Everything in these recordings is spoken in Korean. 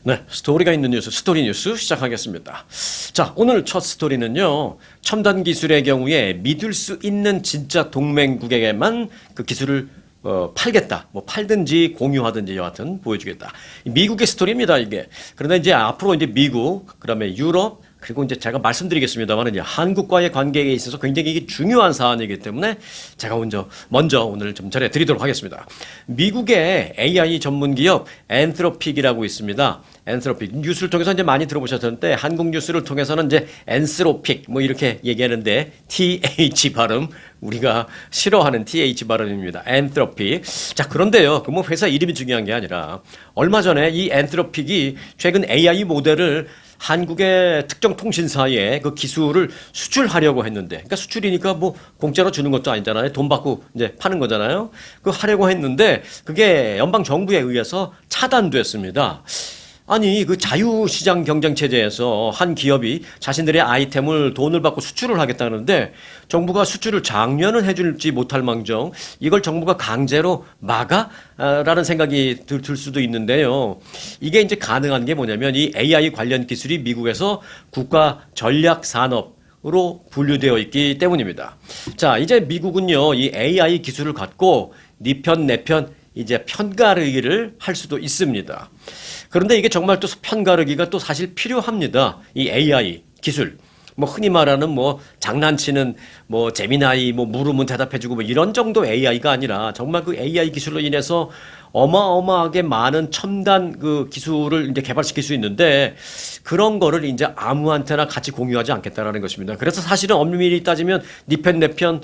네, 스토리가 있는 뉴스, 스토리 뉴스 시작하겠습니다. 자, 오늘 첫 스토리는요, 첨단 기술의 경우에 믿을 수 있는 진짜 동맹국에게만 그 기술을 팔겠다. 뭐 팔든지 공유하든지 여하튼 보여주겠다. 미국의 스토리입니다, 이게. 그런데 이제 앞으로 이제 미국, 그다음에 유럽, 그리고 이제 제가 말씀드리겠습니다만 이제 한국과의 관계에 있어서 굉장히 이게 중요한 사안이기 때문에 제가 먼저 오늘 좀 전해드리도록 하겠습니다. 미국의 AI 전문 기업 엔트로픽이라고 있습니다. 엔트로픽 뉴스를 통해서 이제 많이 들어보셨는데 한국 뉴스를 통해서는 이제 엔스로픽 뭐 이렇게 얘기하는데 TH 발음 우리가 싫어하는 TH 발음입니다. 엔트로픽. 자, 그런데요. 그 뭐 회사 이름이 중요한 게 아니라 얼마 전에 이 엔트로픽이 최근 AI 모델을 한국의 특정 통신사에 그 기술을 수출하려고 했는데, 그러니까 수출이니까 뭐 공짜로 주는 것도 아니잖아요. 돈 받고 이제 파는 거잖아요. 그 하려고 했는데 그게 연방 정부에 의해서 차단됐습니다. 아니, 그 자유시장 경쟁 체제에서 한 기업이 자신들의 아이템을 돈을 받고 수출을 하겠다는데 정부가 수출을 장려는 해줄지 못할 망정 이걸 정부가 강제로 막아? 라는 생각이 들 수도 있는데요. 이게 이제 가능한 게 뭐냐면 이 AI 관련 기술이 미국에서 국가 전략 산업으로 분류되어 있기 때문입니다. 자, 이제 미국은요, 이 AI 기술을 갖고 네 편, 내 편, 이제 편가르기를 할 수도 있습니다. 그런데 이게 정말 또 편가르기가 또 사실 필요합니다. 이 AI 기술. 뭐 흔히 말하는 뭐 장난치는 뭐 재미나이 뭐 물으면 대답해주고 뭐 이런 정도 AI가 아니라 정말 그 AI 기술로 인해서 어마어마하게 많은 첨단 그 기술을 이제 개발시킬 수 있는데 그런 거를 이제 아무한테나 같이 공유하지 않겠다라는 것입니다. 그래서 사실은 엄밀히 따지면 네 편 내 편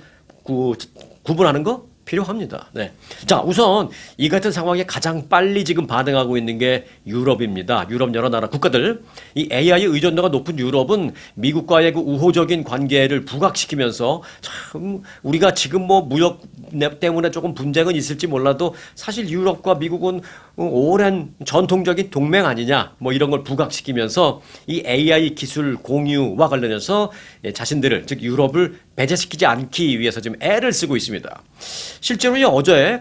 구분하는 거 필요합니다. 네. 자, 우선 이 같은 상황에 가장 빨리 지금 반응하고 있는 게 유럽입니다. 유럽 여러 나라 국가들. 이 AI 의존도가 높은 유럽은 미국과의 그 우호적인 관계를 부각시키면서 참 우리가 지금 뭐 무역 때문에 조금 분쟁은 있을지 몰라도 사실 유럽과 미국은 오랜 전통적인 동맹 아니냐 뭐 이런 걸 부각시키면서 이 AI 기술 공유와 관련해서 자신들을 즉 유럽을 배제시키지 않기 위해서 지금 애를 쓰고 있습니다. 실제로요, 어제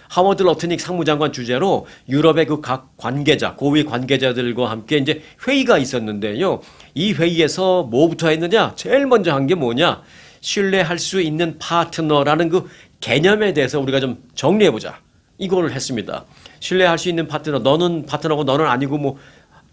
하워드 러트닉 상무장관 주재로 유럽의 그 각 관계자, 고위 관계자들과 함께 이제 회의가 있었는데요. 이 회의에서 뭐부터 했느냐? 제일 먼저 한 게 뭐냐? 신뢰할 수 있는 파트너라는 그 개념에 대해서 우리가 좀 정리해보자. 이거를 했습니다. 신뢰할 수 있는 파트너, 너는 파트너고 너는 아니고 뭐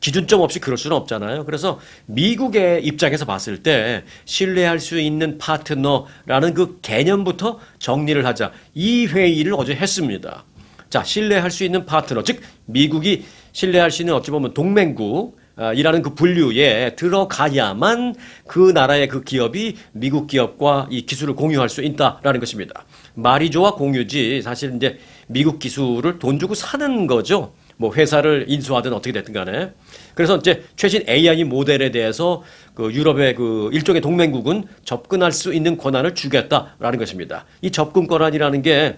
기준점 없이 그럴 수는 없잖아요. 그래서 미국의 입장에서 봤을 때 신뢰할 수 있는 파트너라는 그 개념부터 정리를 하자. 이 회의를 어제 했습니다. 자, 신뢰할 수 있는 파트너, 즉 미국이 신뢰할 수 있는 어찌 보면 동맹국 이라는 그 분류에 들어가야만 그 나라의 그 기업이 미국 기업과 이 기술을 공유할 수 있다라는 것입니다. 말이 좋아 공유지 사실 이제 미국 기술을 돈 주고 사는 거죠. 뭐 회사를 인수하든 어떻게 됐든 간에. 그래서 이제 최신 AI 모델에 대해서 그 유럽의 그 일종의 동맹국은 접근할 수 있는 권한을 주겠다라는 것입니다. 이 접근 권한이라는 게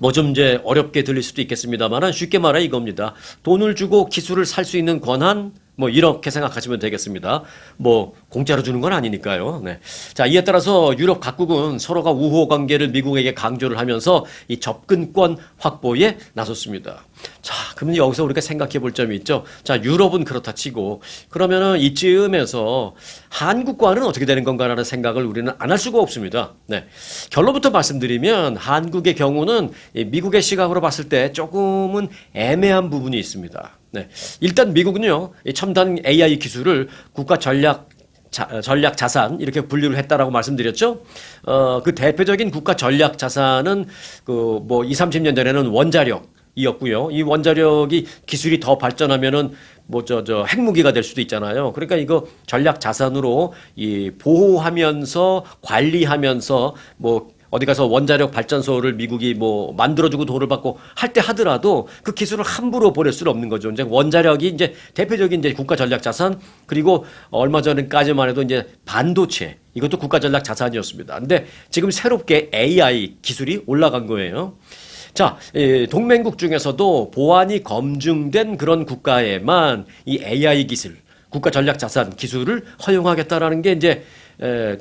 뭐 좀 이제 어렵게 들릴 수도 있겠습니다만 쉽게 말해 이겁니다. 돈을 주고 기술을 살 수 있는 권한 뭐 이렇게 생각하시면 되겠습니다. 뭐 공짜로 주는 건 아니니까요. 네. 자, 이에 따라서 유럽 각국은 서로가 우호 관계를 미국에게 강조를 하면서 이 접근권 확보에 나섰습니다. 자, 그러면 여기서 우리가 생각해 볼 점이 있죠. 자, 유럽은 그렇다 치고 그러면은 이쯤에서 한국과는 어떻게 되는 건가라는 생각을 우리는 안 할 수가 없습니다. 네. 결론부터 말씀드리면 한국의 경우는 미국의 시각으로 봤을 때 조금은 애매한 부분이 있습니다. 네. 일단 미국은요, 이 첨단 AI 기술을 국가 전략 자산 이렇게 분류를 했다라고 말씀드렸죠. 그 대표적인 국가 전략 자산은 그 뭐 20, 30년 전에는 원자력이었고요. 이 원자력이 기술이 더 발전하면은 뭐 핵무기가 될 수도 있잖아요. 그러니까 이거 전략 자산으로 이 보호하면서 관리하면서 뭐 어디 가서 원자력 발전소를 미국이 뭐 만들어주고 돈을 받고 할 때 하더라도 그 기술을 함부로 보낼 수는 없는 거죠. 이제 원자력이 이제 대표적인 이제 국가 전략 자산 그리고 얼마 전까지만 해도 이제 반도체 이것도 국가 전략 자산이었습니다. 근데 지금 새롭게 AI 기술이 올라간 거예요. 자, 동맹국 중에서도 보안이 검증된 그런 국가에만 이 AI 기술, 국가 전략 자산 기술을 허용하겠다라는 게 이제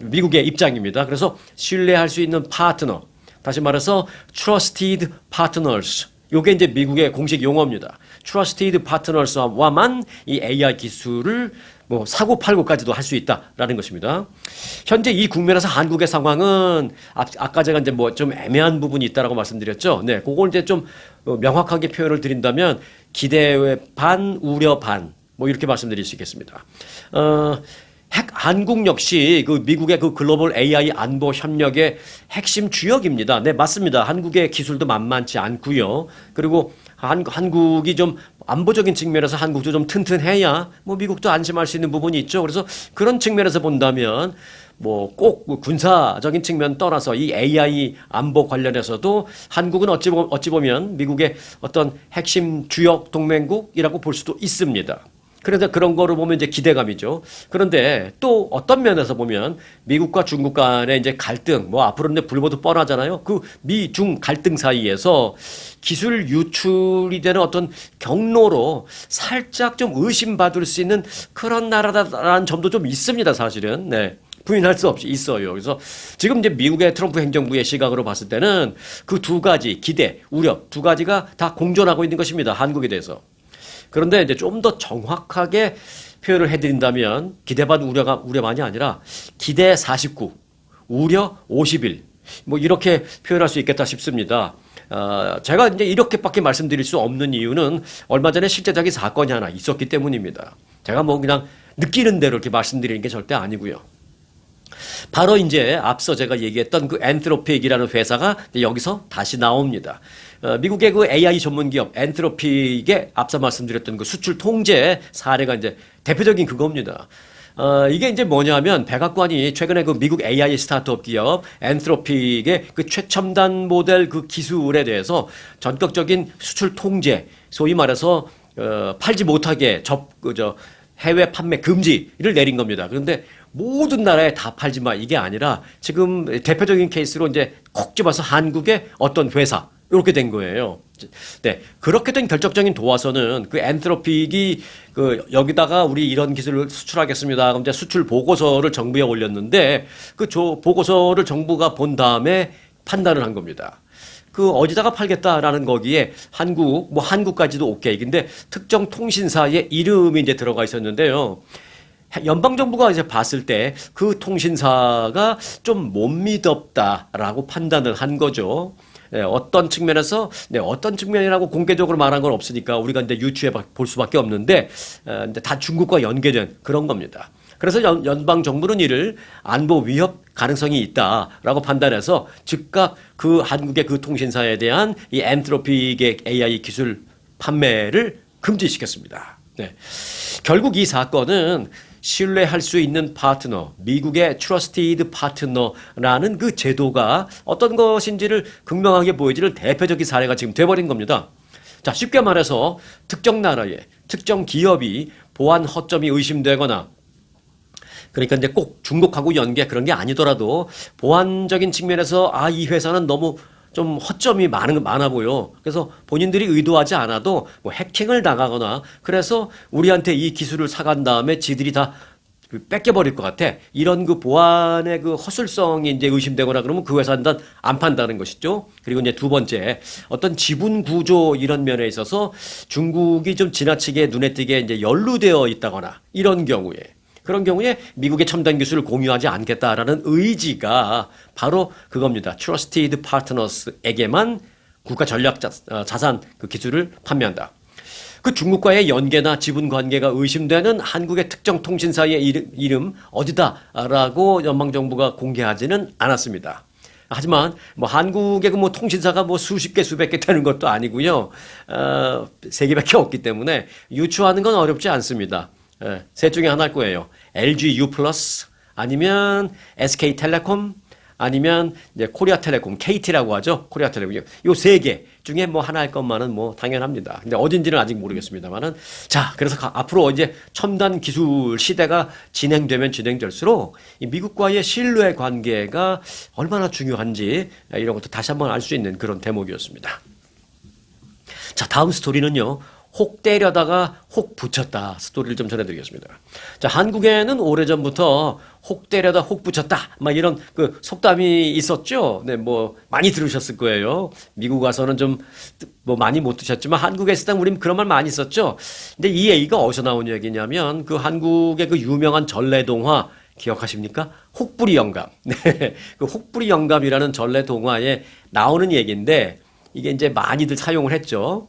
미국의 입장입니다. 그래서 신뢰할 수 있는 파트너, 다시 말해서 trusted partners. 요게 이제 미국의 공식 용어입니다. Trusted Partners와만 이 AI 기술을 뭐 사고 팔고까지도 할 수 있다라는 것입니다. 현재 이 국면에서 한국의 상황은 아까 제가 이제 뭐 좀 애매한 부분이 있다라고 말씀드렸죠. 네, 그걸 이제 좀 명확하게 표현을 드린다면 기대 반, 우려 반, 뭐 이렇게 말씀드릴 수 있겠습니다. 한국 역시 그 미국의 그 글로벌 AI 안보 협력의 핵심 주역입니다. 네, 맞습니다. 한국의 기술도 만만치 않고요. 그리고 한국이 좀 안보적인 측면에서 한국도 좀 튼튼해야 뭐 미국도 안심할 수 있는 부분이 있죠. 그래서 그런 측면에서 본다면 뭐 꼭 군사적인 측면 떠나서 이 AI 안보 관련해서도 한국은 어찌 보면 미국의 어떤 핵심 주역 동맹국이라고 볼 수도 있습니다. 그래서 그런 거로 보면 이제 기대감이죠. 그런데 또 어떤 면에서 보면 미국과 중국 간의 이제 갈등, 뭐 앞으로는 이제 불보듯 뻔하잖아요. 그 미중 갈등 사이에서 기술 유출이 되는 어떤 경로로 살짝 좀 의심받을 수 있는 그런 나라다라는 점도 좀 있습니다, 사실은. 네. 부인할 수 없이 있어요. 그래서 지금 이제 미국의 트럼프 행정부의 시각으로 봤을 때는 그 두 가지 기대, 우려 두 가지가 다 공존하고 있는 것입니다. 한국에 대해서. 그런데 이제 좀 더 정확하게 표현을 해드린다면 기대반 우려만이 아니라 기대 49, 우려 51, 뭐 이렇게 표현할 수 있겠다 싶습니다. 제가 이제 이렇게밖에 말씀드릴 수 없는 이유는 얼마 전에 실제적인 사건이 하나 있었기 때문입니다. 제가 뭐 그냥 느끼는 대로 이렇게 말씀드리는 게 절대 아니고요. 바로 이제 앞서 제가 얘기했던 그 엔트로픽이라는 회사가 여기서 다시 나옵니다. 미국의 그 AI 전문 기업 엔트로픽의 앞서 말씀드렸던 그 수출 통제 사례가 이제 대표적인 그겁니다. 이게 이제 뭐냐면 백악관이 최근에 그 미국 AI 스타트업 기업 엔트로픽의 그 최첨단 모델 그 기술에 대해서 전격적인 수출 통제, 소위 말해서 팔지 못하게 해외 판매 금지를 내린 겁니다. 그런데 모든 나라에 다 팔지 마 이게 아니라 지금 대표적인 케이스로 이제 콕 집어서 한국의 어떤 회사 이렇게 된 거예요. 네, 그렇게 된 결정적인 도화서는 그 엔트로픽이 그 여기다가 우리 이런 기술을 수출하겠습니다. 그럼 이제 수출 보고서를 정부에 올렸는데 그 보고서를 정부가 본 다음에 판단을 한 겁니다. 그 어디다가 팔겠다라는 거기에 한국까지도 오케이. 근데 특정 통신사의 이름이 이제 들어가 있었는데요. 연방정부가 이제 봤을 때 그 통신사가 좀 못 믿었다라고 판단을 한 거죠. 네, 어떤 측면이라고 공개적으로 말한 건 없으니까 우리가 이제 유추해 볼 수밖에 없는데, 이제 다 중국과 연계된 그런 겁니다. 그래서 연방정부는 이를 안보 위협 가능성이 있다라고 판단해서 즉각 그 한국의 그 통신사에 대한 이 엔트로픽의 AI 기술 판매를 금지시켰습니다. 네. 결국 이 사건은 신뢰할 수 있는 파트너, 미국의 트러스티드 파트너라는 그 제도가 어떤 것인지를 극명하게 보여주는 대표적인 사례가 지금 돼버린 겁니다. 자, 쉽게 말해서 특정 나라의 특정 기업이 보안 허점이 의심되거나 그러니까 이제 꼭 중국하고 연계 그런 게 아니더라도 보안적인 측면에서 이 회사는 너무 좀 허점이 많아 보여. 그래서 본인들이 의도하지 않아도 뭐 해킹을 당하거나 그래서 우리한테 이 기술을 사간 다음에 지들이 다 뺏겨버릴 것 같아. 이런 그 보안의 그 허술성이 이제 의심되거나 그러면 그 회사는 안 판다는 것이죠. 그리고 이제 두 번째, 어떤 지분 구조 이런 면에 있어서 중국이 좀 지나치게 눈에 띄게 이제 연루되어 있다거나 그런 경우에 미국의 첨단 기술을 공유하지 않겠다라는 의지가 바로 그겁니다. Trusted Partners에게만 국가 전략 자산 그 기술을 판매한다. 그 중국과의 연계나 지분 관계가 의심되는 한국의 특정 통신사의 이름 어디다라고 연방정부가 공개하지는 않았습니다. 하지만 뭐 한국의 그 뭐 통신사가 뭐 수십 개 수백 개 되는 것도 아니고요. 세 개밖에 없기 때문에 유추하는 건 어렵지 않습니다. 셋 중에 하나일 거예요. LG U+, 아니면 SK텔레콤, 아니면 이제 코리아텔레콤, KT라고 하죠. 코리아텔레콤. 요 세 개 중에 뭐 하나일 것만은 뭐 당연합니다. 근데 어딘지는 아직 모르겠습니다만은. 자, 그래서 앞으로 이제 첨단 기술 시대가 진행되면 진행될수록 이 미국과의 신뢰 관계가 얼마나 중요한지 이런 것도 다시 한번 알 수 있는 그런 대목이었습니다. 자, 다음 스토리는요. 혹 때려다가 혹 붙였다 스토리를 좀 전해드리겠습니다. 자, 한국에는 오래전부터 혹 때려다 혹 붙였다 막 이런 그 속담이 있었죠. 네, 뭐 많이 들으셨을 거예요. 미국 와서는 좀 뭐 많이 못 드셨지만 한국에 있을 때 우린 그런 말 많이 썼죠. 근데 이 얘기가 어디서 나온 얘기냐면 그 한국의 그 유명한 전래 동화 기억하십니까? 혹부리 영감. 네, 그 혹부리 영감이라는 전래 동화에 나오는 얘기인데 이게 이제 많이들 사용을 했죠.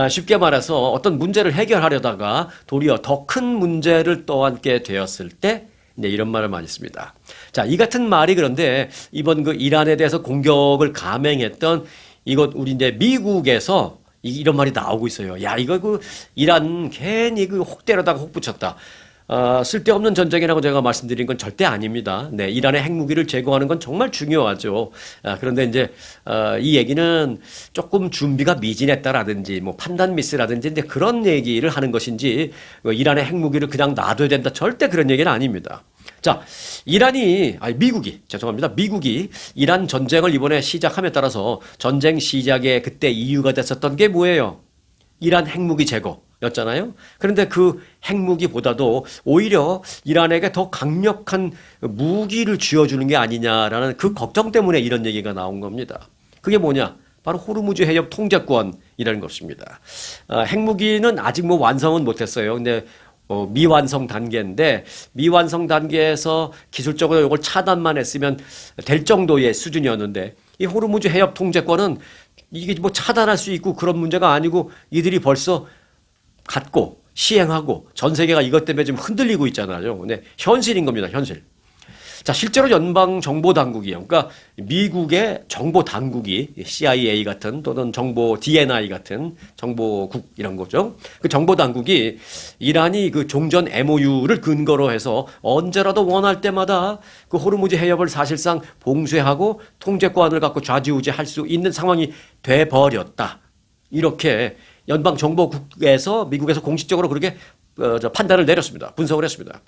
쉽게 말해서 어떤 문제를 해결하려다가 도리어 더 큰 문제를 떠안게 되었을 때 이제 이런 말을 많이 씁니다. 자, 이 같은 말이 그런데 이번 그 이란에 대해서 공격을 감행했던 이것 우리 이제 미국에서 이런 말이 나오고 있어요. 야, 이거 그 이란 괜히 그 혹 때려다가 혹 붙였다. 쓸데없는 전쟁이라고 제가 말씀드린 건 절대 아닙니다. 네, 이란의 핵무기를 제거하는 건 정말 중요하죠. 그런데 이제 이 얘기는 조금 준비가 미진했다라든지 뭐 판단 미스라든지 이제 그런 얘기를 하는 것인지 이란의 핵무기를 그냥 놔둬야 된다 절대 그런 얘기는 아닙니다. 자, 미국이 이란 전쟁을 이번에 시작함에 따라서 전쟁 시작에 그때 이유가 됐었던 게 뭐예요? 이란 핵무기 제거였잖아요. 그런데 그 핵무기보다도 오히려 이란에게 더 강력한 무기를 쥐어주는 게 아니냐라는 그 걱정 때문에 이런 얘기가 나온 겁니다. 그게 뭐냐? 바로 호르무즈 해협 통제권이라는 것입니다. 핵무기는 아직 뭐 완성은 못했어요. 근데 미완성 단계인데 미완성 단계에서 기술적으로 이걸 차단만 했으면 될 정도의 수준이었는데 이 호르무즈 해협 통제권은 이게 뭐 차단할 수 있고 그런 문제가 아니고 이들이 벌써 갖고 시행하고 전 세계가 이것 때문에 지금 흔들리고 있잖아요. 네, 현실인 겁니다. 현실. 자, 실제로 연방정보당국이요. 그러니까 미국의 정보당국이 CIA 같은 또는 정보 DNI 같은 정보국 이런 거죠. 그 정보당국이 이란이 그 종전 MOU를 근거로 해서 언제라도 원할 때마다 그 호르무즈 해협을 사실상 봉쇄하고 통제권을 갖고 좌지우지할 수 있는 상황이 돼버렸다. 이렇게 연방정보국에서 미국에서 공식적으로 그렇게 판단을 내렸습니다. 분석을 했습니다.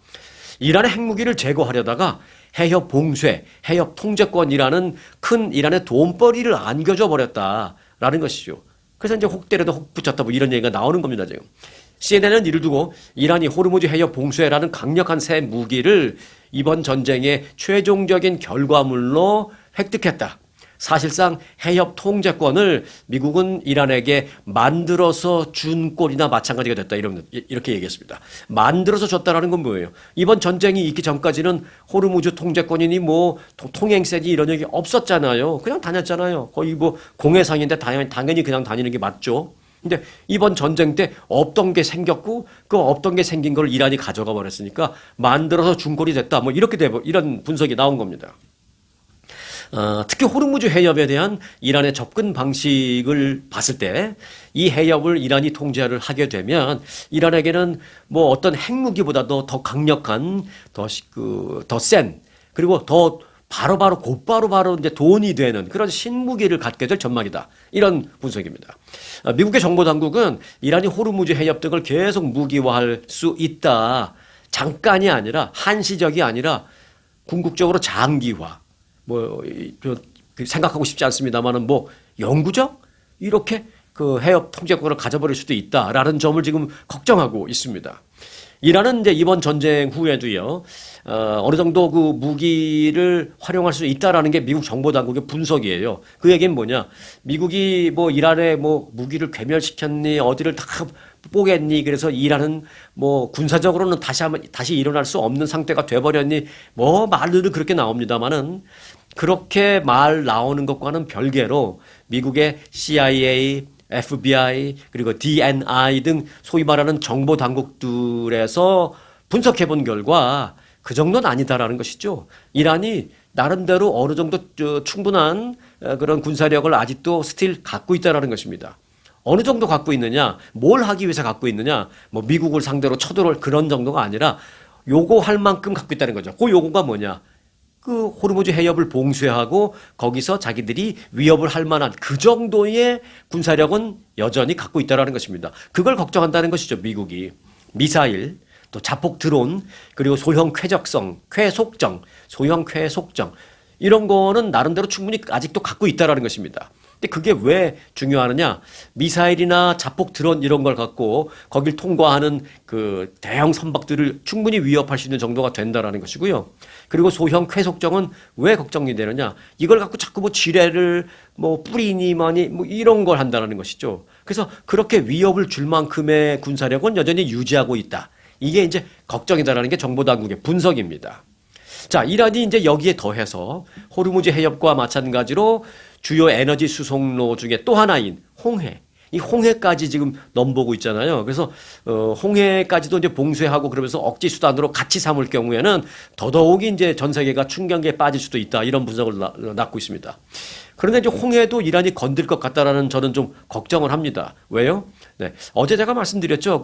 이란의 핵무기를 제거하려다가 해협 봉쇄, 해협 통제권이라는 큰 이란의 돈벌이를 안겨줘 버렸다라는 것이죠. 그래서 이제 혹 때려도 혹 붙였다 뭐 이런 얘기가 나오는 겁니다, 지금. CNN은 이를 두고 이란이 호르무즈 해협 봉쇄라는 강력한 새 무기를 이번 전쟁의 최종적인 결과물로 획득했다. 사실상 해협 통제권을 미국은 이란에게 만들어서 준 꼴이나 마찬가지가 됐다. 이렇게 얘기했습니다. 만들어서 줬다라는 건 뭐예요? 이번 전쟁이 있기 전까지는 호르무즈 통제권이니 뭐 통행세니 이런 얘기 없었잖아요. 그냥 다녔잖아요. 거의 뭐 공해상인데 당연히 그냥 다니는 게 맞죠. 근데 이번 전쟁 때 없던 게 생겼고 그 없던 게 생긴 걸 이란이 가져가 버렸으니까 만들어서 준 꼴이 됐다. 뭐 이렇게 이런 분석이 나온 겁니다. 특히 호르무즈 해협에 대한 이란의 접근 방식을 봤을 때 이 해협을 이란이 통제를 하게 되면 이란에게는 뭐 어떤 핵무기보다도 더 강력한 더 센 그리고 더 곧바로 이제 돈이 되는 그런 신무기를 갖게 될 전망이다. 이런 분석입니다. 미국의 정보당국은 이란이 호르무즈 해협 등을 계속 무기화할 수 있다. 잠깐이 아니라 한시적이 아니라 궁극적으로 장기화. 생각하고 싶지 않습니다만은 영구적? 이렇게 그 해협 통제권을 가져버릴 수도 있다라는 점을 지금 걱정하고 있습니다. 이란은 이제 이번 전쟁 후에도요, 어느 정도 그 무기를 활용할 수 있다라는 게 미국 정보당국의 분석이에요. 그 얘기는 뭐냐? 미국이 이란에 무기를 괴멸시켰니? 어디를 다 뽀겠니? 그래서 이란은 군사적으로는 다시 일어날 수 없는 상태가 돼버렸니? 말들은 그렇게 나옵니다만은 그렇게 말 나오는 것과는 별개로 미국의 CIA, FBI 그리고 DNI 등 소위 말하는 정보 당국들에서 분석해 본 결과 그 정도는 아니다라는 것이죠. 이란이 나름대로 어느 정도 충분한 그런 군사력을 아직도 스틸 갖고 있다라는 것입니다. 어느 정도 갖고 있느냐, 뭘 하기 위해서 갖고 있느냐, 미국을 상대로 쳐들어올 그런 정도가 아니라 요거 할 만큼 갖고 있다는 거죠. 그 요거가 뭐냐? 그 호르무즈 해협을 봉쇄하고 거기서 자기들이 위협을 할 만한 그 정도의 군사력은 여전히 갖고 있다는 것입니다. 그걸 걱정한다는 것이죠, 미국이. 미사일, 또 자폭 드론, 그리고 소형 쾌속정, 소형 쾌속정 이런 거는 나름대로 충분히 아직도 갖고 있다는 것입니다. 근데 그게 왜 중요하느냐? 미사일이나 자폭 드론 이런 걸 갖고 거길 통과하는 그 대형 선박들을 충분히 위협할 수 있는 정도가 된다라는 것이고요. 그리고 소형 쾌속정은 왜 걱정이 되느냐? 이걸 갖고 자꾸 뭐 지뢰를 뭐 뿌리니마니 뭐 이런 걸 한다는 것이죠. 그래서 그렇게 위협을 줄 만큼의 군사력은 여전히 유지하고 있다. 이게 이제 걱정이다라는 게 정보 당국의 분석입니다. 자, 이란이 이제 여기에 더해서 호르무즈 해협과 마찬가지로 주요 에너지 수송로 중에 또 하나인 홍해. 이 홍해까지 지금 넘보고 있잖아요. 그래서 홍해까지도 이제 봉쇄하고 그러면서 억지 수단으로 같이 삼을 경우에는 더더욱이 이제 전 세계가 충격에 빠질 수도 있다. 이런 분석을 낳고 있습니다. 그런데 이제 홍해도 이란이 건들 것 같다라는 저는 좀 걱정을 합니다. 왜요? 네. 어제 제가 말씀드렸죠.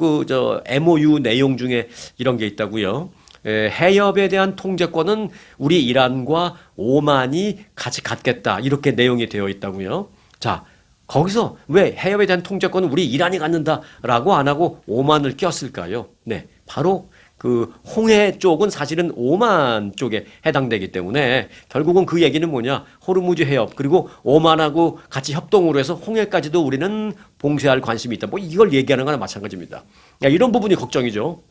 MOU 내용 중에 이런 게 있다고요. 해협에 대한 통제권은 우리 이란과 오만이 같이 갖겠다. 이렇게 내용이 되어 있다고요. 자, 거기서 왜 해협에 대한 통제권은 우리 이란이 갖는다라고 안 하고 오만을 꼈을까요? 네, 바로 그 홍해 쪽은 사실은 오만 쪽에 해당되기 때문에 결국은 그 얘기는 뭐냐? 호르무즈 해협 그리고 오만하고 같이 협동으로 해서 홍해까지도 우리는 봉쇄할 관심이 있다. 뭐 이걸 얘기하는 거나 마찬가지입니다. 이런 부분이 걱정이죠.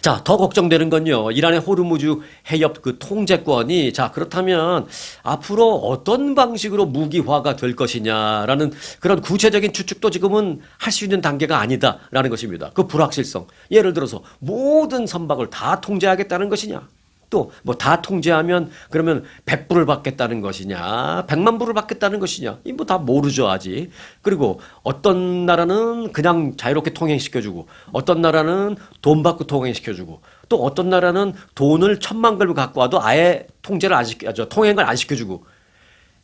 자, 더 걱정되는 건요. 이란의 호르무즈 해협 그 통제권이 자, 그렇다면 앞으로 어떤 방식으로 무기화가 될 것이냐라는 그런 구체적인 추측도 지금은 할 수 있는 단계가 아니다라는 것입니다. 그 불확실성. 예를 들어서 모든 선박을 다 통제하겠다는 것이냐? 또 뭐 다 통제하면 그러면 100불을 받겠다는 것이냐 100만 불을 받겠다는 것이냐 이 뭐 다 모르죠 아직. 그리고 어떤 나라는 그냥 자유롭게 통행시켜주고 어떤 나라는 돈 받고 통행시켜주고 또 어떤 나라는 돈을 1000만 불 갖고 와도 아예 통행을 안 시켜주고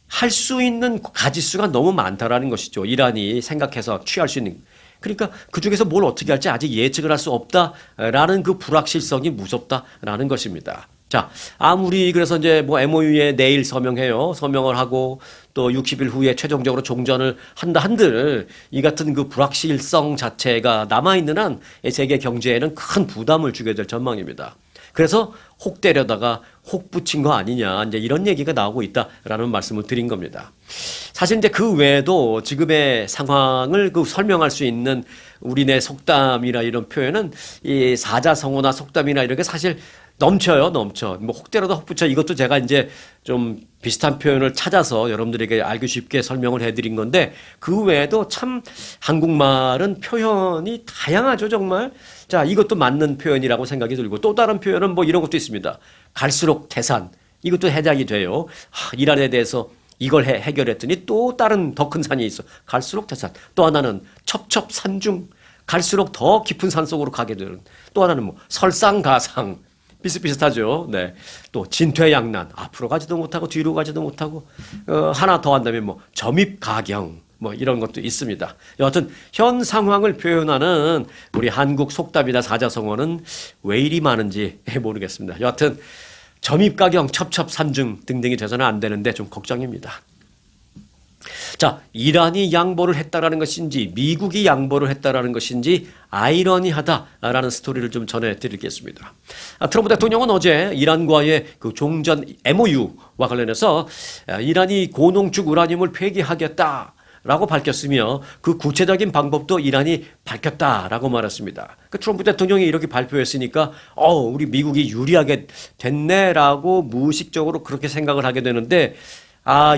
할 수 있는 가지수가 너무 많다라는 것이죠. 이란이 생각해서 취할 수 있는. 그러니까 그중에서 뭘 어떻게 할지 아직 예측을 할 수 없다라는 그 불확실성이 무섭다라는 것입니다. 자, 아무리 그래서 이제 뭐 MOU에 내일 서명을 하고 또 60일 후에 최종적으로 종전을 한다 한들 이 같은 그 불확실성 자체가 남아있는 한 세계 경제에는 큰 부담을 주게 될 전망입니다. 그래서 혹 때려다가 혹 붙인 거 아니냐 이제 이런 얘기가 나오고 있다라는 말씀을 드린 겁니다. 사실 이제 그 외에도 지금의 상황을 그 설명할 수 있는 우리네 속담이나 이런 표현은 이 사자성어나 속담이나 이런 게 사실 넘쳐. 뭐 혹대로다 혹붙여 이것도 제가 이제 좀 비슷한 표현을 찾아서 여러분들에게 알기 쉽게 설명을 해드린 건데 그 외에도 참 한국말은 표현이 다양하죠 정말. 자, 이것도 맞는 표현이라고 생각이 들고 또 다른 표현은 뭐 이런 것도 있습니다. 갈수록 태산. 이것도 해당이 돼요. 이란에 대해서 이걸 해결했더니 또 다른 더 큰 산이 있어. 갈수록 태산. 또 하나는 첩첩산중. 갈수록 더 깊은 산 속으로 가게 되는. 또 하나는 뭐 설상가상. 비슷비슷하죠. 네. 또 진퇴양난. 앞으로 가지도 못하고 뒤로 가지도 못하고 하나 더 한다면 뭐 점입가경. 뭐 이런 것도 있습니다. 여하튼 현 상황을 표현하는 우리 한국 속담이나 사자성어는 왜 이리 많은지 모르겠습니다. 여하튼 점입가경, 첩첩산중 등등이 돼서는 안 되는데 좀 걱정입니다. 자, 이란이 양보를 했다라는 것인지 미국이 양보를 했다라는 것인지 아이러니하다라는 스토리를 좀 전해드리겠습니다. 트럼프 대통령은 어제 이란과의 그 종전 MOU와 관련해서 이란이 고농축 우라늄을 폐기하겠다라고 밝혔으며 그 구체적인 방법도 이란이 밝혔다라고 말했습니다. 그 트럼프 대통령이 이렇게 발표했으니까 우리 미국이 유리하게 됐네라고 무의식적으로 그렇게 생각을 하게 되는데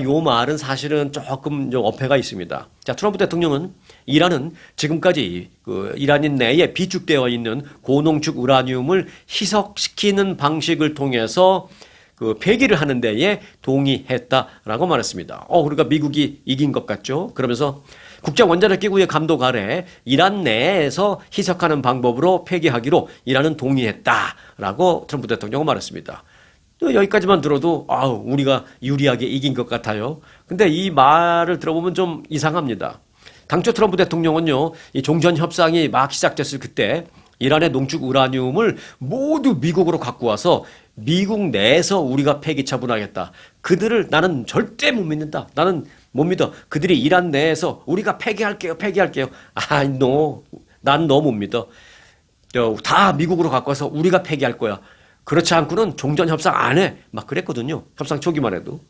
요 말은 사실은 조금 좀 어폐가 있습니다. 자, 트럼프 대통령은 이란은 지금까지 그 이란인 내에 비축되어 있는 고농축 우라늄을 희석시키는 방식을 통해서 그 폐기를 하는 데에 동의했다라고 말했습니다. 그러니까 미국이 이긴 것 같죠? 그러면서 국제원자력기구의 감독 아래 이란 내에서 희석하는 방법으로 폐기하기로 이란은 동의했다라고 트럼프 대통령은 말했습니다. 여기까지만 들어도 우리가 유리하게 이긴 것 같아요. 근데 이 말을 들어보면 좀 이상합니다. 당초 트럼프 대통령은요, 이 종전 협상이 막 시작됐을 그때 이란의 농축 우라늄을 모두 미국으로 갖고 와서 미국 내에서 우리가 폐기 처분하겠다. 그들을 나는 절대 못 믿는다. 나는 못 믿어. 그들이 이란 내에서 우리가 폐기할게요. 난 너 못 믿어. 다 미국으로 갖고 와서 우리가 폐기할 거야. 그렇지 않고는 종전 협상 안 해. 막 그랬거든요. 협상 초기만 해도.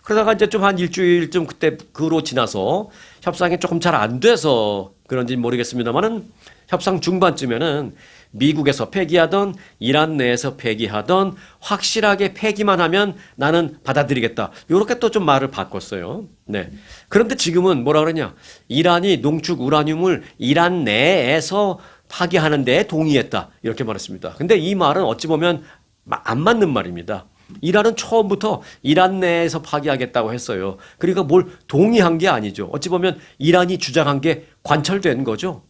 그러다가 이제 좀 한 일주일쯤 그때 그로 지나서 협상이 조금 잘 안 돼서 그런지 모르겠습니다만은 협상 중반쯤에는 미국에서 폐기하던 이란 내에서 폐기하던 확실하게 폐기만 하면 나는 받아들이겠다. 이렇게 또 좀 말을 바꿨어요. 네. 그런데 지금은 뭐라 그러냐? 이란이 농축 우라늄을 이란 내에서 파기하는 데 동의했다. 이렇게 말했습니다. 근데 이 말은 어찌 보면 안 맞는 말입니다. 이란은 처음부터 이란 내에서 파기하겠다고 했어요. 그러니까 뭘 동의한 게 아니죠. 어찌 보면 이란이 주장한 게 관철된 거죠.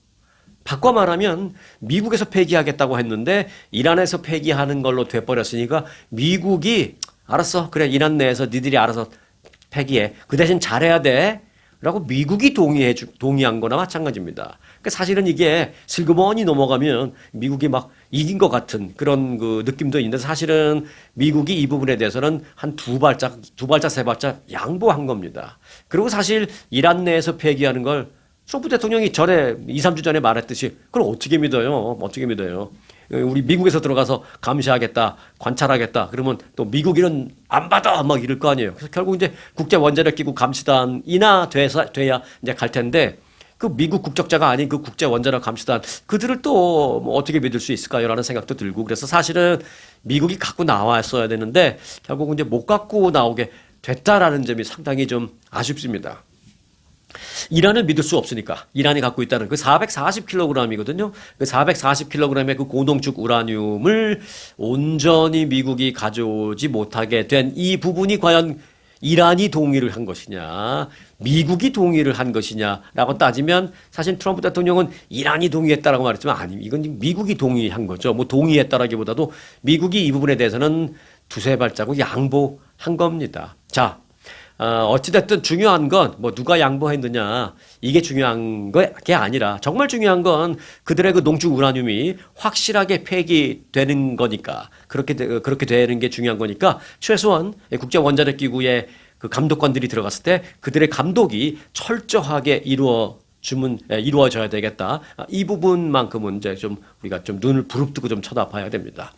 바꿔 말하면 미국에서 폐기하겠다고 했는데 이란에서 폐기하는 걸로 돼버렸으니까 미국이 알았어. 그래 이란 내에서 니들이 알아서 폐기해. 그 대신 잘해야 돼. 라고 미국이 동의한 거나 마찬가지입니다. 그러니까 사실은 이게 슬그머니 넘어가면 미국이 막 이긴 것 같은 그런 그 느낌도 있는데 사실은 미국이 이 부분에 대해서는 한 두 발짝, 세 발짝 양보한 겁니다. 그리고 사실 이란 내에서 폐기하는 걸 트럼프 대통령이 전에 2, 3주 전에 말했듯이 그걸 어떻게 믿어요? 어떻게 믿어요? 우리 미국에서 들어가서 감시하겠다, 관찰하겠다. 그러면 또 미국인은 안 받아 막 이럴 거 아니에요. 그래서 결국 이제 국제 원자력 기구 감시단이나 돼야 이제 갈 텐데 그 미국 국적자가 아닌 그 국제 원자력 감시단 그들을 또 뭐 어떻게 믿을 수 있을까요라는 생각도 들고 그래서 사실은 미국이 갖고 나왔어야 되는데 결국은 이제 못 갖고 나오게 됐다라는 점이 상당히 좀 아쉽습니다. 이란을 믿을 수 없으니까 이란이 갖고 있다는 그 440kg이거든요. 그 440kg의 그 고농축 우라늄을 온전히 미국이 가져오지 못하게 된 이 부분이 과연 이란이 동의를 한 것이냐, 미국이 동의를 한 것이냐라고 따지면 사실 트럼프 대통령은 이란이 동의했다라고 말했지만 아니 이건 미국이 동의한 거죠. 뭐 동의했다라기보다도 미국이 이 부분에 대해서는 두세 발자국 양보한 겁니다. 자. 어찌됐든 중요한 건 뭐 누가 양보했느냐 이게 중요한 게 아니라 정말 중요한 건 그들의 그 농축 우라늄이 확실하게 폐기되는 거니까 그렇게 되는 게 중요한 거니까 최소한 국제 원자력 기구의 그 감독관들이 들어갔을 때 그들의 감독이 철저하게 이루어져야 되겠다. 이 부분만큼은 이제 좀 우리가 좀 눈을 부릅뜨고 좀 쳐다봐야 됩니다.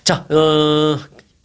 자,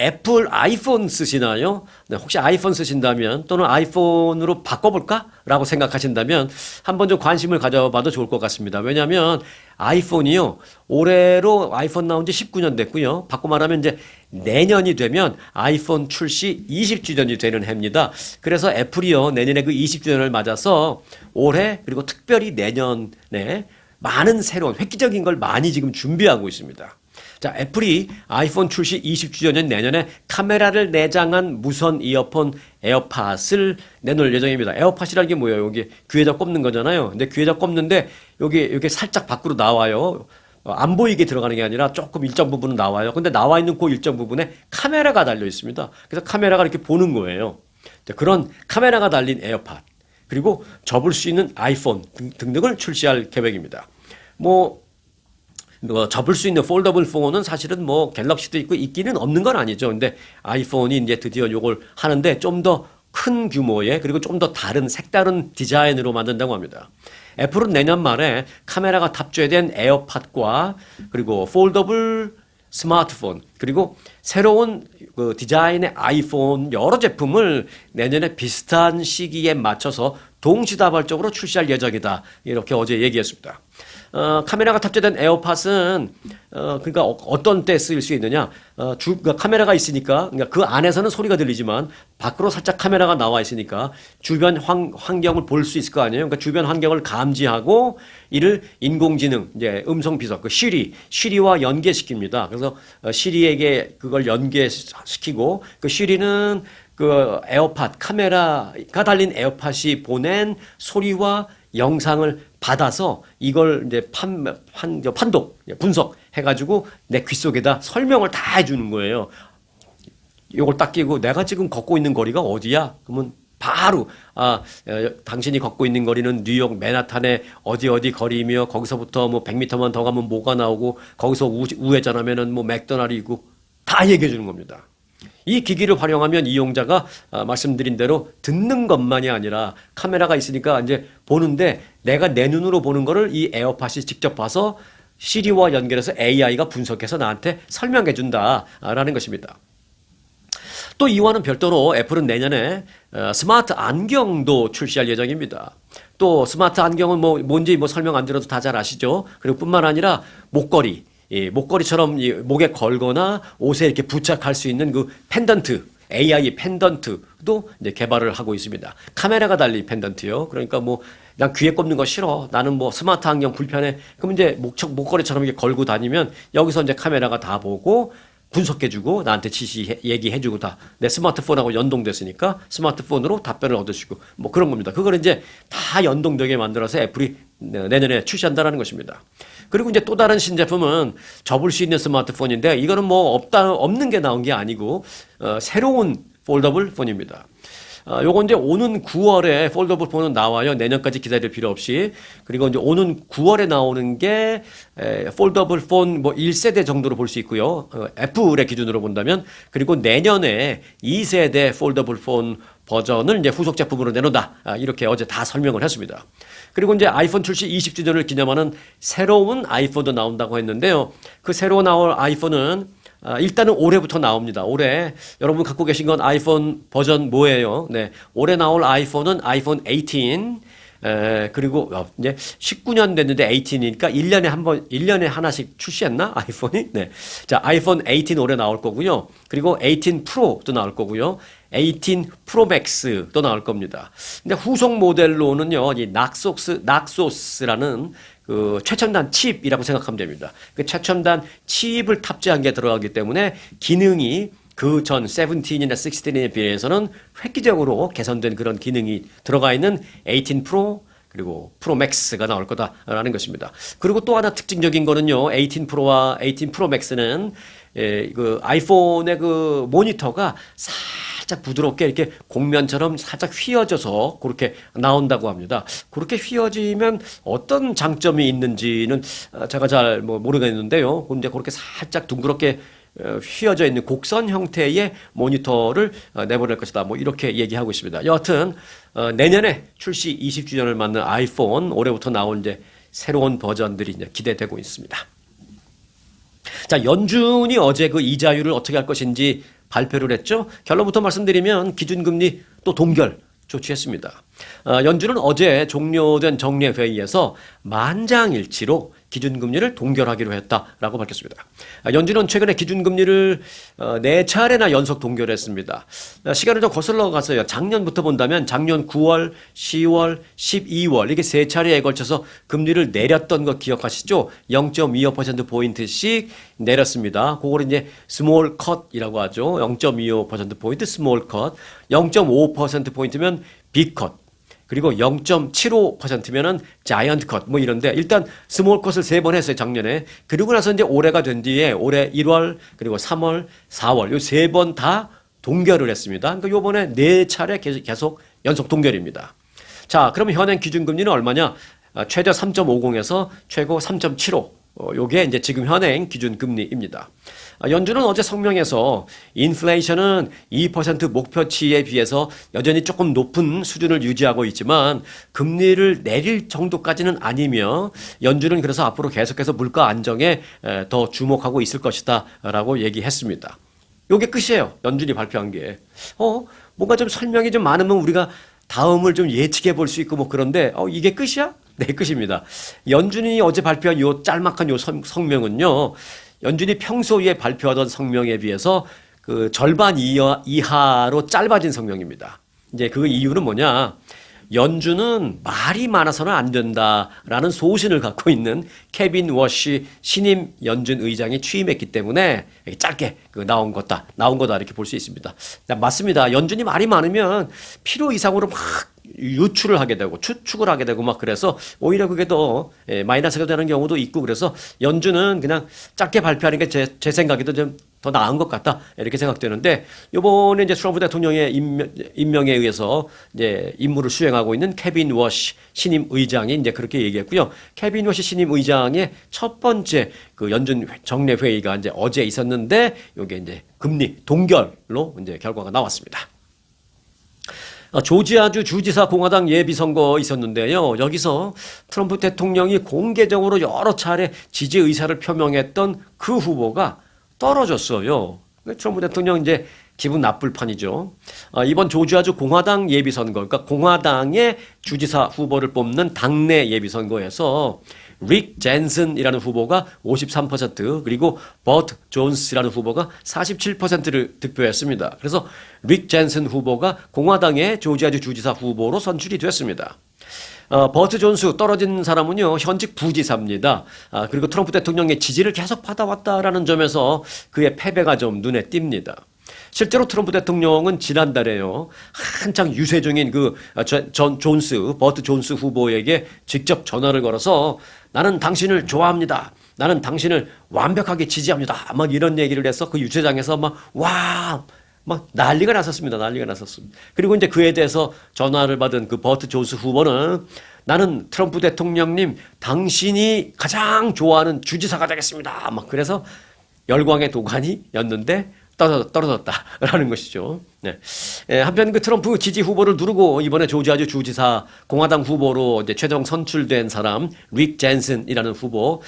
애플 아이폰 쓰시나요? 네, 혹시 아이폰 쓰신다면 또는 아이폰으로 바꿔볼까? 라고 생각하신다면 한번 좀 관심을 가져봐도 좋을 것 같습니다. 왜냐하면 아이폰이요. 올해로 아이폰 나온 지 19년 됐고요. 바꿔 말하면 이제 내년이 되면 아이폰 출시 20주년이 되는 해입니다. 그래서 애플이요. 내년에 그 20주년을 맞아서 올해 그리고 특별히 내년에 많은 새로운 획기적인 걸 많이 지금 준비하고 있습니다. 자, 애플이 아이폰 출시 20주년 내년에 카메라를 내장한 무선 이어폰 에어팟을 내놓을 예정입니다. 에어팟이라는 게 뭐예요? 여기 귀에다 꼽는 거잖아요. 근데 귀에다 꼽는데 여기 살짝 밖으로 나와요. 안 보이게 들어가는 게 아니라 조금 일정 부분은 나와요. 근데 나와 있는 그 일정 부분에 카메라가 달려 있습니다. 그래서 카메라가 이렇게 보는 거예요. 자, 그런 카메라가 달린 에어팟 그리고 접을 수 있는 아이폰 등등을 출시할 계획입니다. 접을 수 있는 폴더블 폰은 사실은 뭐 갤럭시도 있고 있기는 없는 건 아니죠. 근데 아이폰이 이제 드디어 요걸 하는데 좀 더 큰 규모의 그리고 좀 더 색다른 디자인으로 만든다고 합니다. 애플은 내년 말에 카메라가 탑재된 에어팟과 그리고 폴더블 스마트폰 그리고 새로운 그 디자인의 아이폰 여러 제품을 내년에 비슷한 시기에 맞춰서 동시다발적으로 출시할 예정이다. 이렇게 어제 얘기했습니다. 카메라가 탑재된 에어팟은 그러니까 어떤 때 쓰일 수 있느냐? 그러니까 카메라가 있으니까 그러니까 그 안에서는 소리가 들리지만 밖으로 살짝 카메라가 나와 있으니까 주변 환경을 볼 수 있을 거 아니에요. 그러니까 주변 환경을 감지하고 이를 인공지능 이제 음성 비서 그 시리와 연계시킵니다. 그래서 시리에게 그걸 연계시키고 그 시리는 그 에어팟 카메라가 달린 에어팟이 보낸 소리와 영상을 받아서 이걸 이제 판독, 분석해가지고 내 귀 속에다 설명을 다 해주는 거예요. 이걸 딱 끼고 내가 지금 걷고 있는 거리가 어디야? 그러면 바로 당신이 걷고 있는 거리는 뉴욕 맨하탄의 어디 거리이며 거기서부터 뭐 100m만 더 가면 뭐가 나오고 거기서 우회전하면은 뭐 맥도날드이고 다 얘기해 주는 겁니다. 이 기기를 활용하면 이용자가 말씀드린 대로 듣는 것만이 아니라 카메라가 있으니까 이제 보는데 내가 내 눈으로 보는 거를 이 에어팟이 직접 봐서 시리와 연결해서 AI가 분석해서 나한테 설명해 준다라는 것입니다. 또 이와는 별도로 애플은 내년에 스마트 안경도 출시할 예정입니다. 또 스마트 안경은 뭔지 설명 안 드려도 다 잘 아시죠? 그리고 뿐만 아니라 목걸이, 목걸이처럼 목에 걸거나 옷에 이렇게 부착할 수 있는 그 펜던트, AI 펜던트도 이제 개발을 하고 있습니다. 카메라가 달린 펜던트요. 그러니까 그냥 귀에 꼽는 거 싫어. 나는 스마트 안경 불편해. 그럼 이제 목걸이처럼 이렇게 걸고 다니면 여기서 이제 카메라가 다 보고 분석해주고 나한테 얘기해주고 다 내 스마트폰하고 연동됐으니까 스마트폰으로 답변을 얻으시고 그런 겁니다. 그걸 이제 다 연동되게 만들어서 애플이 내년에 출시한다는 것입니다. 그리고 이제 또 다른 신제품은 접을 수 있는 스마트폰인데 이거는 없는 게 나온 게 아니고 새로운 폴더블 폰입니다. 요건 이제 오는 9월에 폴더블 폰은 나와요. 내년까지 기다릴 필요 없이. 그리고 이제 오는 9월에 나오는 게 폴더블 폰 1세대 정도로 볼 수 있고요. 애플의 기준으로 본다면. 그리고 내년에 2세대 폴더블 폰 버전을 이제 후속 제품으로 내놓는다. 이렇게 어제 다 설명을 했습니다. 그리고 이제 아이폰 출시 20주년을 기념하는 새로운 아이폰도 나온다고 했는데요. 그 새로 나올 아이폰은 일단은 올해부터 나옵니다. 올해 여러분 갖고 계신 건 아이폰 버전 뭐예요? 네, 올해 나올 아이폰은 아이폰 18. 그리고 이제 19년 됐는데 18이니까 1년에 하나씩 출시했나? 아이폰이? 네. 자, 아이폰 18 올해 나올 거고요. 그리고 18 프로도 나올 거고요. 18 프로 맥스도 나올 겁니다. 근데 후속 모델로는요, 이 낙소스라는 그 최첨단 칩이라고 생각하면 됩니다. 그 최첨단 칩을 탑재한 게 들어가기 때문에 기능이 그 전 17이나 16에 비해서는 획기적으로 개선된 그런 기능이 들어가 있는 18 프로 그리고 프로 맥스가 나올 거다라는 것입니다. 그리고 또 하나 특징적인 거는요. 18 프로와 18 프로 맥스는 그 아이폰의 그 모니터가 살짝 부드럽게 이렇게 곡면처럼 살짝 휘어져서 그렇게 나온다고 합니다. 그렇게 휘어지면 어떤 장점이 있는지는 제가 잘 모르겠는데요. 근데 그렇게 살짝 둥그렇게 휘어져 있는 곡선 형태의 모니터를 내보낼 것이다. 이렇게 얘기하고 있습니다. 여하튼 내년에 출시 20주년을 맞는 아이폰 올해부터 나온 이제 새로운 버전들이 이제 기대되고 있습니다. 자, 연준이 어제 그 이자율을 어떻게 할 것인지 발표를 했죠. 결론부터 말씀드리면 기준금리 또 동결 조치했습니다. 연준은 어제 종료된 정례회의에서 만장일치로 기준금리를 동결하기로 했다라고 밝혔습니다. 연준은 최근에 기준금리를 4차례나 연속 동결했습니다. 시간을 좀 거슬러 갔어요. 작년부터 본다면 작년 9월, 10월, 12월 이게 3차례에 걸쳐서 금리를 내렸던 거 기억하시죠? 0.25%포인트씩 내렸습니다. 그걸 이제 스몰 컷이라고 하죠. 0.25%포인트 스몰 컷, 0.5%포인트면 빅 컷. 그리고 0.75%면은 자이언트 컷 이런데 일단 스몰 컷을 3번 했어요, 작년에. 그리고 나서 이제 올해가 된 뒤에 올해 1월 그리고 3월, 4월 요 3번 다 동결을 했습니다. 그러니까 요번에 4차례 계속 연속 동결입니다. 자, 그러면 현행 기준금리는 얼마냐? 최저 3.50에서 최고 3.75. 요게 이제 지금 현행 기준금리입니다. 연준은 어제 성명에서 인플레이션은 2% 목표치에 비해서 여전히 조금 높은 수준을 유지하고 있지만 금리를 내릴 정도까지는 아니며 연준은 그래서 앞으로 계속해서 물가 안정에 더 주목하고 있을 것이다 라고 얘기했습니다. 요게 끝이에요. 연준이 발표한 게. 뭔가 좀 설명이 좀 많으면 우리가 다음을 좀 예측해 볼 수 있고 그런데 이게 끝이야? 네, 끝입니다. 연준이 어제 발표한 요 짤막한 요 성명은요. 연준이 평소에 발표하던 성명에 비해서 그 절반 이하로 짧아진 성명입니다. 이제 그 이유는 뭐냐? 연준은 말이 많아서는 안 된다라는 소신을 갖고 있는 케빈 워시 신임 연준 의장이 취임했기 때문에 짧게 나온 거다 이렇게 볼 수 있습니다. 맞습니다. 연준이 말이 많으면 필요 이상으로 막 유출을 하게 되고 추측을 하게 되고 그래서 오히려 그게 더 마이너스가 되는 경우도 있고 그래서 연준은 그냥 짧게 발표하는 게 제 생각에도 좀 더 나은 것 같다 이렇게 생각되는데 이번에 이제 트럼프 대통령의 임명에 의해서 이제 임무를 수행하고 있는 케빈 워시 신임 의장이 이제 그렇게 얘기했고요. 케빈 워시 신임 의장의 첫 번째 그 연준 정례 회의가 이제 어제 있었는데 이게 이제 금리 동결로 이제 결과가 나왔습니다. 조지아주 주지사 공화당 예비선거 있었는데요. 여기서 트럼프 대통령이 공개적으로 여러 차례 지지 의사를 표명했던 그 후보가 떨어졌어요. 트럼프 대통령 이제 기분 나쁠 판이죠. 이번 조지아주 공화당 예비선거, 그러니까 공화당의 주지사 후보를 뽑는 당내 예비선거에서 릭 젠슨이라는 후보가 53% 그리고 버트 존스라는 후보가 47%를 득표했습니다. 그래서 릭 젠슨 후보가 공화당의 조지아주 주지사 후보로 선출이 됐습니다. 버트 존스 떨어진 사람은요 현직 부지사입니다. 그리고 트럼프 대통령의 지지를 계속 받아왔다라는 점에서 그의 패배가 좀 눈에 띕니다. 실제로 트럼프 대통령은 지난달에요 한창 유세 중인 버트 존스 후보에게 직접 전화를 걸어서 나는 당신을 좋아합니다. 나는 당신을 완벽하게 지지합니다. 막 이런 얘기를 해서 그 유세장에서 막 난리가 났었습니다. 난리가 났었습니다. 그리고 이제 그에 대해서 전화를 받은 그 버트 존스 후보는 나는 트럼프 대통령님 당신이 가장 좋아하는 주지사가 되겠습니다. 막 그래서 열광의 도가니였는데 떨어졌다라는 것이죠. 네. 한편 그 트럼프 지지 후보를 누르고 이번에 조지아주 주지사 공화당 후보로 이제 최종 선출된 사람 릭 젠슨이라는 후보.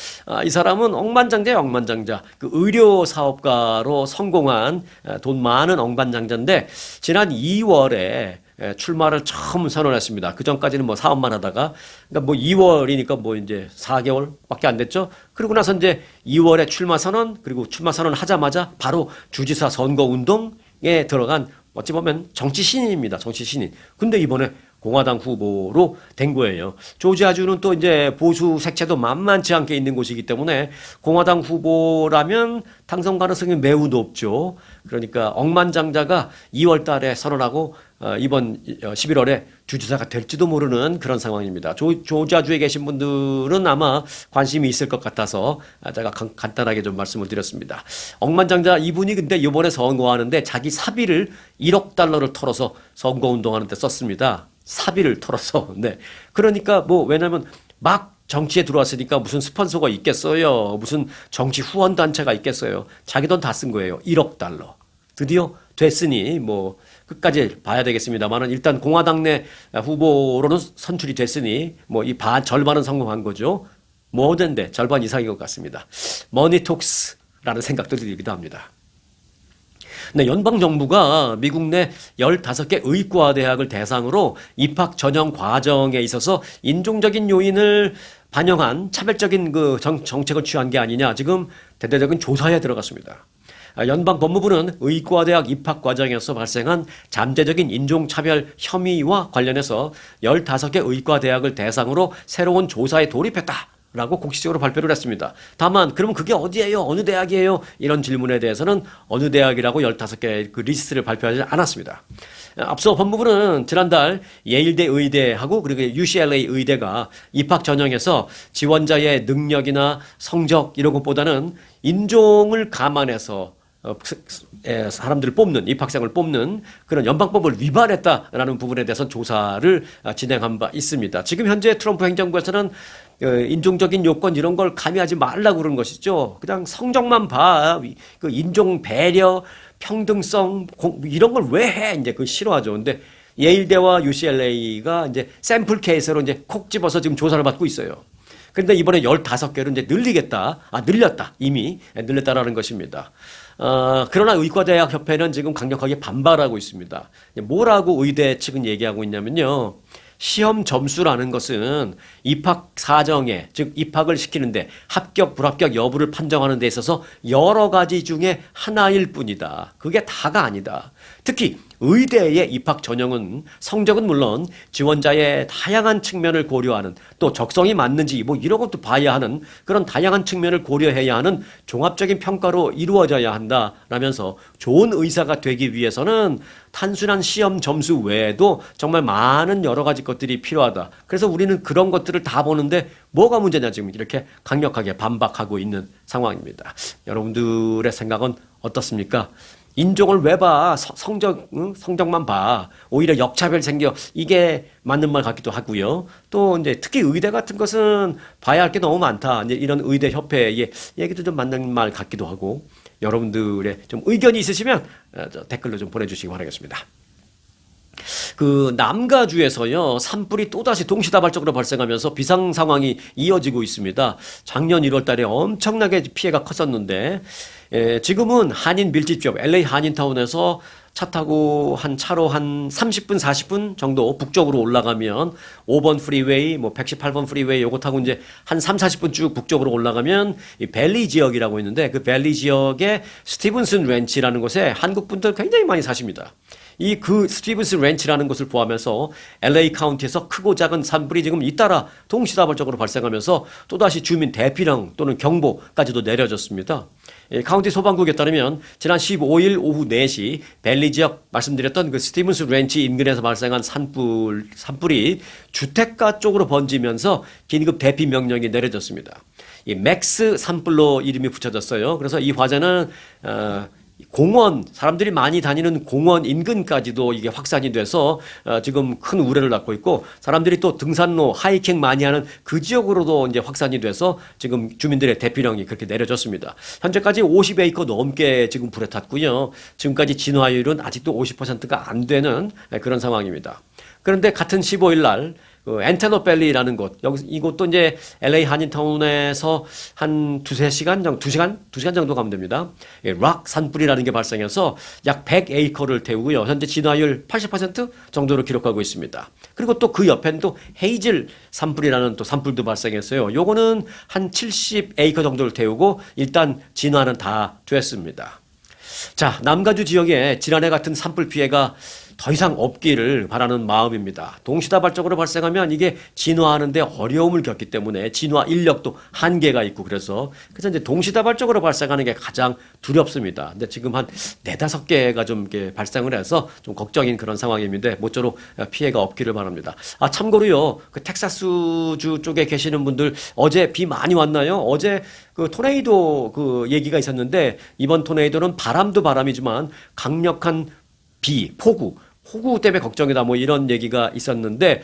이 사람은 억만장자예요, 억만장자. 그 의료 사업가로 성공한 돈 많은 억만장자인데 지난 2월에 출마를 처음 선언했습니다. 그 전까지는 뭐 사업만 하다가, 그러니까 뭐 2월이니까 뭐 이제 4개월밖에 안 됐죠. 그리고 나서 이제 2월에 출마 선언, 그리고 출마 선언 하자마자 바로 주지사 선거 운동에 들어간 어찌 보면 정치 신인입니다. 정치 신인. 근데 이번에 공화당 후보로 된 거예요. 조지아주는 또 이제 보수 색채도 만만치 않게 있는 곳이기 때문에 공화당 후보라면 당선 가능성이 매우 높죠. 그러니까 억만장자가 2월 달에 선언하고 이번 11월에 주지사가 될지도 모르는 그런 상황입니다. 조지아주에 계신 분들은 아마 관심이 있을 것 같아서 제가 간단하게 좀 말씀을 드렸습니다. 억만장자 이분이 근데 이번에 선거하는데 자기 사비를 1억 달러를 털어서 선거운동하는 데 썼습니다. 사비를 털어서. 네. 그러니까 뭐 왜냐면 막 정치에 들어왔으니까 무슨 스폰서가 있겠어요. 무슨 정치 후원 단체가 있겠어요. 자기 돈 다 쓴 거예요. 1억 달러. 드디어 됐으니 뭐 끝까지 봐야 되겠습니다만은 일단 공화당 내 후보로는 선출이 됐으니 뭐 이 절반은 성공한 거죠. 뭐든데 절반 이상인 것 같습니다. 머니톡스라는 생각도 들기도 합니다. 네, 연방정부가 미국 내 15개 의과대학을 대상으로 입학 전형 과정에 있어서 인종적인 요인을 반영한 차별적인 그 정책을 취한 게 아니냐 지금 대대적인 조사에 들어갔습니다. 연방법무부는 의과대학 입학 과정에서 발생한 잠재적인 인종차별 혐의와 관련해서 15개 의과대학을 대상으로 새로운 조사에 돌입했다. 라고 공식적으로 발표를 했습니다. 다만 그러면 그게 어디예요? 어느 대학이에요? 이런 질문에 대해서는 어느 대학이라고 15개 그 리스트를 발표하지 않았습니다. 앞서 법무부는 지난달 예일대 의대하고 그리고 UCLA 의대가 입학 전형에서 지원자의 능력이나 성적 이런 것보다는 인종을 감안해서 사람들을 뽑는 입학생을 뽑는 그런 연방법을 위반했다라는 부분에 대해서 조사를 진행한 바 있습니다. 지금 현재 트럼프 행정부에서는 인종적인 요건 이런 걸 가미하지 말라고 그러는 것이죠. 그냥 성적만 봐. 그 인종 배려, 평등성 이런 걸 왜 해? 이제 그 싫어하죠. 근데 예일대와 UCLA가 이제 샘플 케이스로 이제 콕 집어서 지금 조사를 받고 있어요. 그런데 이번에 15개로 이제 늘리겠다. 늘렸다. 이미 늘렸다라는 것입니다. 그러나 의과대학협회는 지금 강력하게 반발하고 있습니다. 뭐라고 의대 측은 얘기하고 있냐면요. 시험 점수라는 것은 입학 사정에, 즉 입학을 시키는데 합격, 불합격 여부를 판정하는 데 있어서 여러 가지 중에 하나일 뿐이다. 그게 다가 아니다. 특히 의대의 입학 전형은 성적은 물론 지원자의 다양한 측면을 고려하는 또 적성이 맞는지 뭐 이런 것도 봐야 하는 그런 다양한 측면을 고려해야 하는 종합적인 평가로 이루어져야 한다라면서 좋은 의사가 되기 위해서는 단순한 시험 점수 외에도 정말 많은 여러 가지 것들이 필요하다. 그래서 우리는 그런 것들을 다 보는데 뭐가 문제냐 지금 이렇게 강력하게 반박하고 있는 상황입니다. 여러분들의 생각은 어떻습니까? 인종을 왜 봐? 성적만 봐. 오히려 역차별 생겨. 이게 맞는 말 같기도 하고요. 또 이제 특히 의대 같은 것은 봐야 할 게 너무 많다. 이제 이런 의대 협회의 얘기도 좀 맞는 말 같기도 하고. 여러분들의 좀 의견이 있으시면 댓글로 좀 보내주시기 바라겠습니다. 그 남가주에서요 산불이 또다시 동시다발적으로 발생하면서 비상 상황이 이어지고 있습니다. 작년 1월 달에 엄청나게 피해가 컸었는데 지금은 한인 밀집 지역 LA 한인타운에서 차 타고 차로 한 30분 40분 정도 북쪽으로 올라가면 5번 프리웨이 뭐 118번 프리웨이 요거 타고 이제 한 3, 40분 쭉 북쪽으로 올라가면 이 밸리 지역이라고 있는데 그 밸리 지역에 스티븐슨 렌치라는 곳에 한국 분들 굉장히 많이 사십니다. 이 그 스티븐슨 렌치라는 곳을 포함해서 LA 카운티에서 크고 작은 산불이 지금 잇따라 동시다발적으로 발생하면서 또다시 주민 대피령 또는 경보까지도 내려졌습니다. 카운티 소방국에 따르면 지난 15일 오후 4시 밸리 지역 말씀드렸던 그 스티븐슨 렌치 인근에서 발생한 산불이 주택가 쪽으로 번지면서 긴급 대피 명령이 내려졌습니다. 이 맥스 산불로 이름이 붙여졌어요. 그래서 이 화재는 공원, 사람들이 많이 다니는 공원 인근까지도 이게 확산이 돼서 지금 큰 우려를 낳고 있고 사람들이 또 등산로, 하이킹 많이 하는 그 지역으로도 이제 확산이 돼서 지금 주민들의 대피령이 그렇게 내려졌습니다. 현재까지 50에이커 넘게 지금 불에 탔고요. 지금까지 진화율은 아직도 50%가 안 되는 그런 상황입니다. 그런데 같은 15일 날 그 엔텔로밸리라는 곳, 이곳도 이제 LA 한인타운에서 한 2시간 정도 가면 됩니다. 락 산불이라는 게 발생해서 약 100에이커를 태우고요. 현재 진화율 80% 정도로 기록하고 있습니다. 그리고 또 그 옆에는 또 헤이즐 산불이라는 또 산불도 발생했어요. 요거는 한 70에이커 정도를 태우고 일단 진화는 다 됐습니다. 자, 남가주 지역에 지난해 같은 산불 피해가 더 이상 없기를 바라는 마음입니다. 동시다발적으로 발생하면 이게 진화하는데 어려움을 겪기 때문에 진화 인력도 한계가 있고 그래서 이제 동시다발적으로 발생하는 게 가장 두렵습니다. 근데 지금 한 4-5개가 좀 이렇게 발생을 해서 좀 걱정인 그런 상황인데 모쪼록 피해가 없기를 바랍니다. 아, 참고로요. 그 텍사스주 쪽에 계시는 분들 어제 비 많이 왔나요? 어제 그 토네이도 그 얘기가 있었는데 이번 토네이도는 바람도 바람이지만 강력한 비, 폭우 때문에 걱정이다 뭐 이런 얘기가 있었는데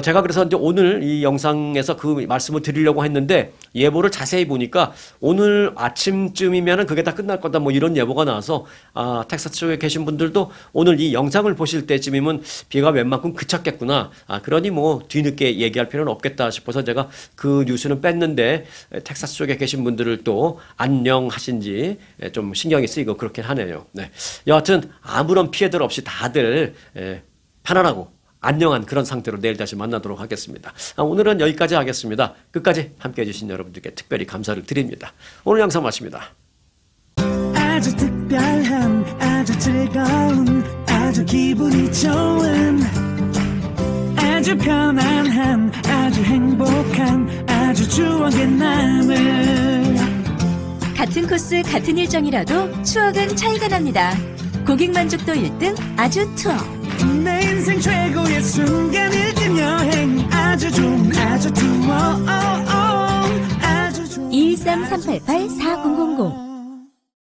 제가 그래서 이제 오늘 이 영상에서 그 말씀을 드리려고 했는데 예보를 자세히 보니까 오늘 아침쯤이면은 그게 다 끝날 거다 뭐 이런 예보가 나와서 텍사스 쪽에 계신 분들도 오늘 이 영상을 보실 때쯤이면 비가 웬만큼 그쳤겠구나. 그러니 뭐 뒤늦게 얘기할 필요는 없겠다 싶어서 제가 그 뉴스는 뺐는데 텍사스 쪽에 계신 분들을 또 안녕하신지 좀 신경이 쓰이고 그렇긴 하네요. 네. 여하튼 아무런 피해들 없이 다들 편안하고 안녕한 그런 상태로 내일 다시 만나도록 하겠습니다. 오늘은 여기까지 하겠습니다. 끝까지 함께해 주신 여러분들께 특별히 감사를 드립니다. 오늘 영상 마칩니다. 아주 특별한 아주 즐거운 아주 기분이 좋은 아주 편안한 아주 행복한 아주 추억의 남을 같은 코스 같은 일정이라도 추억은 차이가 납니다. 고객 만족도 1등 아주 투어. 내 인생 최고의 순간 1등 여행 아주 좋은 아주 투어 아주 좋은 213-388-4000